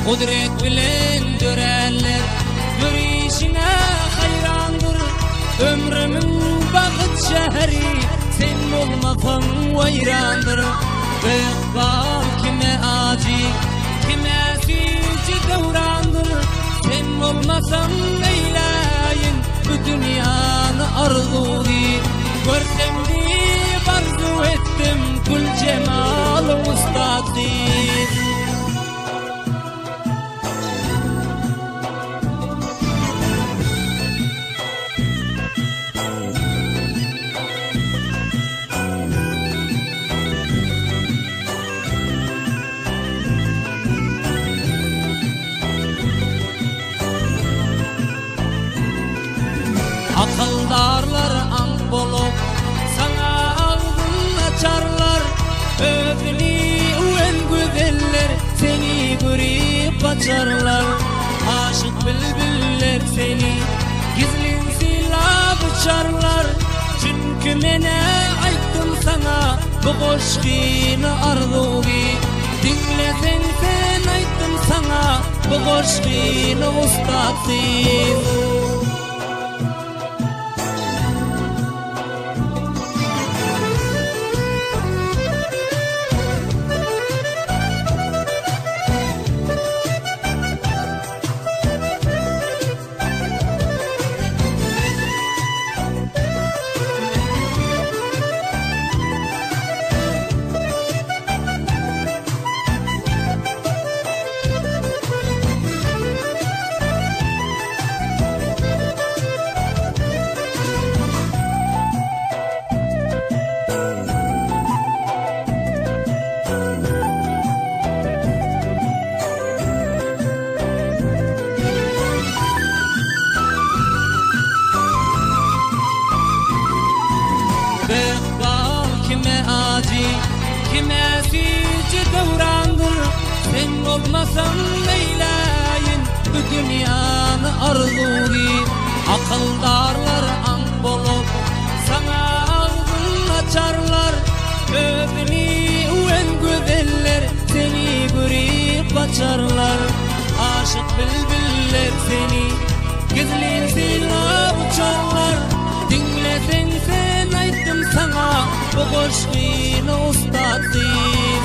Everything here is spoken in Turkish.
Kudret bilen görenler görüşüne hayrandır. Ömrümün bakıt şehri sen olmasan vayrandır. Bekbal kime acı, kime sücü devrandır. Sen olmasan neyleyin bu dünyanı arzuli. Görsem deyip arzu ettim kul cemal müstakil. Akıldarlar an bolup sana ağzını açarlar. Özünü en güzeller seni görüp kaçarlar. Aşık bülbüller seni gizlin silahı uçarlar. Çünkü mene ayttım sana bu koşkini arzugi. Dinlesen sen ayttım sana bu koşkini ustaksız. Bekbal kime acı, kime sücü devrandır. Sen olmasan neyleyin bu dünyanı arzuli. Akıldarlar an bolup sana ağzını açarlar. Özünü en güzeller seni görüp kaçarlar. Aşık bülbüller seni gizlin silah uçarlar. Dinlesen sen ayttım sana bu koşkini ustaksız.